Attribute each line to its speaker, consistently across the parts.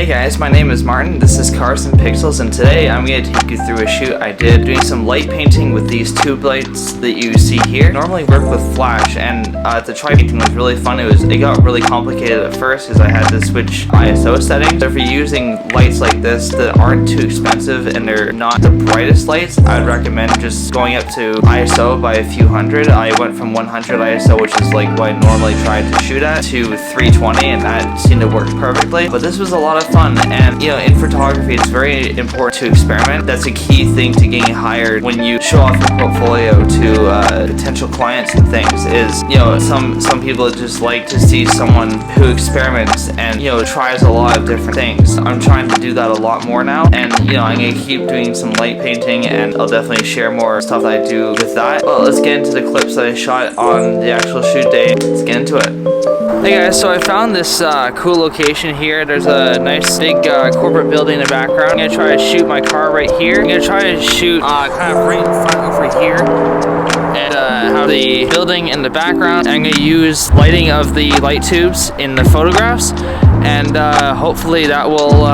Speaker 1: Hey guys, my name is Martin, this is Cars and Pixels, and today I'm going to take you through a shoot I did doing some light painting with these tube lights that you see here. I normally work with flash, and the try painting was really fun. It got really complicated at first because I had to switch ISO settings. So if you're using lights like this that aren't too expensive and they're not the brightest lights, I'd recommend just going up to ISO by a few hundred. I went from 100 ISO, which is like what I normally try to shoot at, to 320, and that seemed to work perfectly. But this was a lot of fun, and in photography it's very important to experiment. That's a key thing to getting hired when you show off your portfolio to potential clients and things. Is some people just like to see someone who experiments and tries a lot of different things. I'm trying to do that a lot more now, and I'm gonna keep doing some light painting, and I'll definitely share more stuff that I do with that. Well, let's get into the clips that I shot on the actual shoot day. Let's get into it. Hey guys, so I found this cool location here. There's a nice big corporate building in the background. I'm gonna try to shoot my car right here. I'm gonna try to shoot kind of right in front over here, and have the building in the background. I'm gonna use lighting of the light tubes in the photographs, and hopefully that will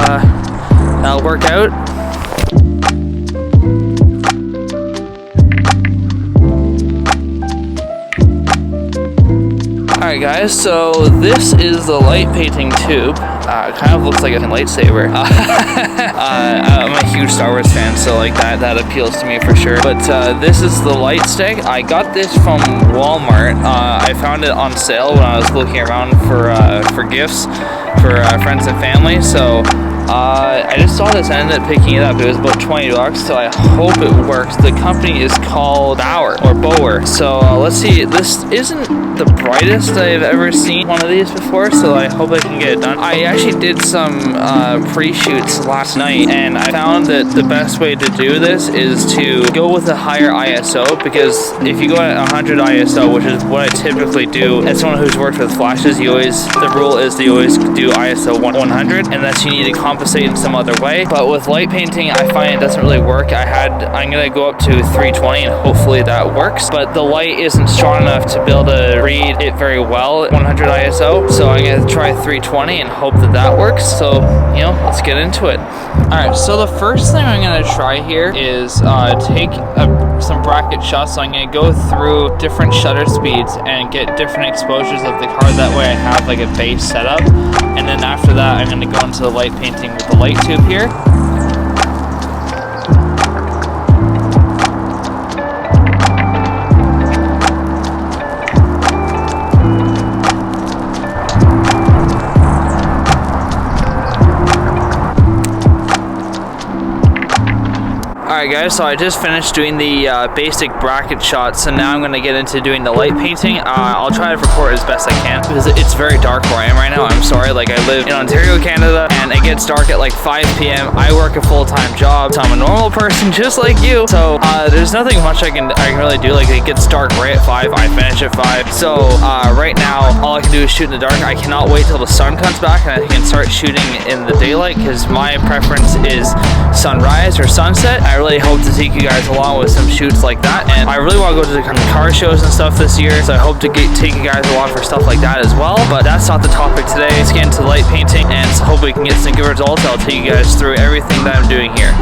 Speaker 1: that'll work out. Alright guys, so this is the light painting tube. It kind of looks like a lightsaber. I'm a huge Star Wars fan, so like that appeals to me for sure. But this is the light stick. I got this from Walmart. I found it on sale when I was looking around for gifts for friends and family. So I just saw this and ended up picking it up. It was about 20 bucks, so I hope it works. The company is called Bower. So let's see. This isn't the brightest I've ever seen one of these before, so I hope I can get it done. I actually did some pre-shoots last night, and I found that the best way to do this is to go with a higher ISO, because if you go at 100 ISO, which is what I typically do, as someone who's worked with flashes, the rule is you always do ISO 100, unless you need to compensate in some other way. But with light painting, I find it doesn't really work. I'm gonna go up to 320, and hopefully that works, but the light isn't strong enough to be able to read it very well at 100 ISO, so I'm gonna try 320 and hope that works. So let's get into it. Alright, so the first thing I'm gonna try here is take some bracket shots. So I'm gonna go through different shutter speeds and get different exposures of the car. That way I have like a base setup, and then after that I'm gonna go into the light painting with the light tube here. Alright guys, so I just finished doing the basic bracket shots, and now I'm going to get into doing the light painting. I'll try to record as best I can, because it's very dark where I am right now. I'm sorry, like I live in Ontario, Canada, and it gets dark at like 5 p.m. I work a full-time job, so I'm a normal person just like you. So there's nothing much I can really do. Like it gets dark right at 5, I finish at 5. So right now, all I can do is shoot in the dark. I cannot wait till the sun comes back and I can start shooting in the daylight, because my preference is sunrise or sunset. I really hope to take you guys along with some shoots like that, and I really want to go to the kind of car shows and stuff this year, so I hope to take you guys along for stuff like that as well. But that's not the topic today. Let's get into light painting, and so hope we can get some good results. I'll take you guys through everything that I'm doing here.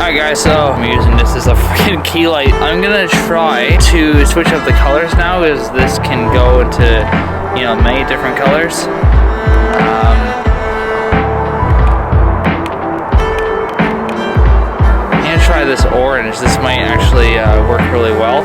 Speaker 1: Guys, so I'm using this as a freaking key light. I'm gonna try to switch up the colors now, because this can go into many different colors. I'm gonna try this orange. This might actually work really well.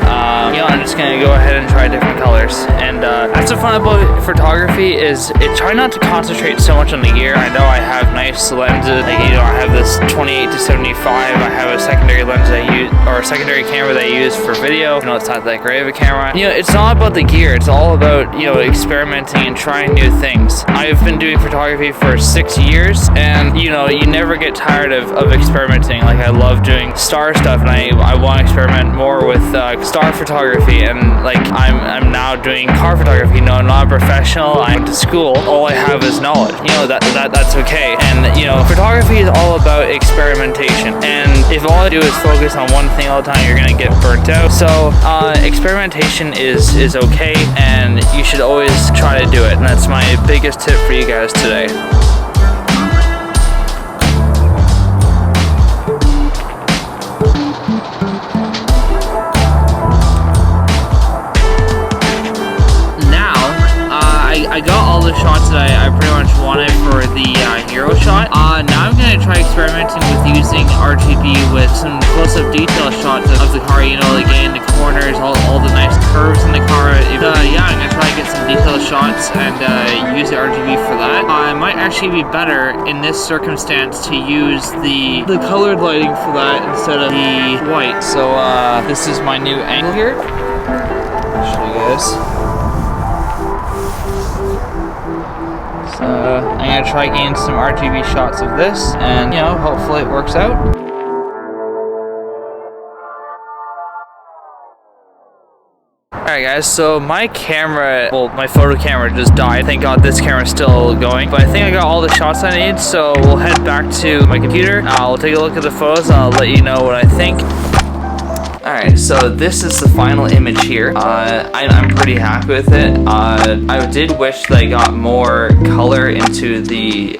Speaker 1: I'm just gonna go ahead and try different colors. And that's the fun about photography, is try not to concentrate so much on the gear. I know I have nice lenses, like I have this 28 to 75. I have a secondary lens I use, or a secondary camera that I use for video. It's not that great of a camera. It's not about the gear. It's all about experimenting and trying new things. I've been doing photography for 6 years, and you never get tired of experimenting. Like I love doing star stuff, and I want to experiment more with star photography. and like I'm now doing car photography. No, I'm not a professional. I went to school. All I have is knowledge. You know, that's okay. And you know, photography is all about experimentation. And if all I do is focus on one thing all the time, you're gonna get burnt out. So experimentation is okay, and you should always try to do it. And that's my biggest tip for you guys today. I got all the shots that I pretty much wanted for the hero shot. Now I'm gonna try experimenting with using RGB with some close-up detail shots of the car. You know, like getting the corners, all the nice curves in the car. Yeah, I'm gonna try to get some detail shots and use the RGB for that. It might actually be better in this circumstance to use the colored lighting for that instead of the white. So this is my new angle here. I'll show you guys. So I'm gonna try getting some RGB shots of this, and you know, hopefully it works out. Alright guys, so my camera, well, my photo camera just died. Thank God this camera's still going, but I think I got all the shots I need, so we'll head back to my computer. I'll take a look at the photos and I'll let you know what I think. Alright, so this is the final image here. I'm pretty happy with it. I did wish that I got more color into the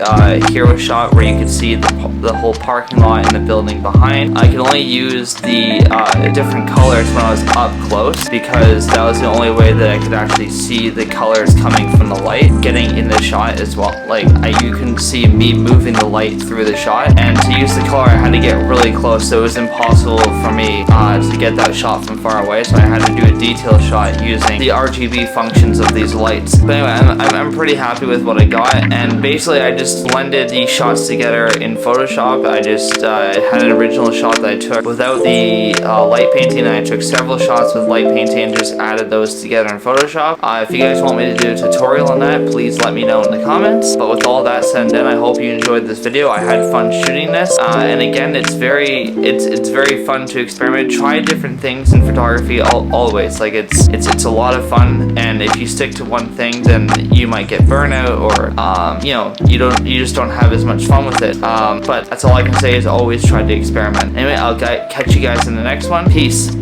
Speaker 1: hero shot where you could see the whole parking lot and the building behind. I could only use the different colors when I was up close because that was the only way that I could actually see the colors coming from the light getting in the shot as well. Like, you can see me moving the light through the shot, and to use the color I had to get really close, so it was impossible for me to get that shot from far away, so I had to do a detail shot using the RGB functions of these lights. But anyway, I'm pretty happy with what I got, and basically I just blended these shots together in Photoshop. I just had an original shot that I took without the light painting, and I took several shots with light painting and just added those together in Photoshop. If you guys want me to do a tutorial on that, please let me know in the comments. But with all that said and done, I hope you enjoyed this video. I had fun shooting this, and again, it's very fun to experiment, try different things in photography always. Like it's a lot of fun, and if you stick to one thing, then you might get burnout, or you know, you just don't have as much fun with it. But that's all I can say is always try to experiment. Anyway, I'll catch you guys in the next one. Peace.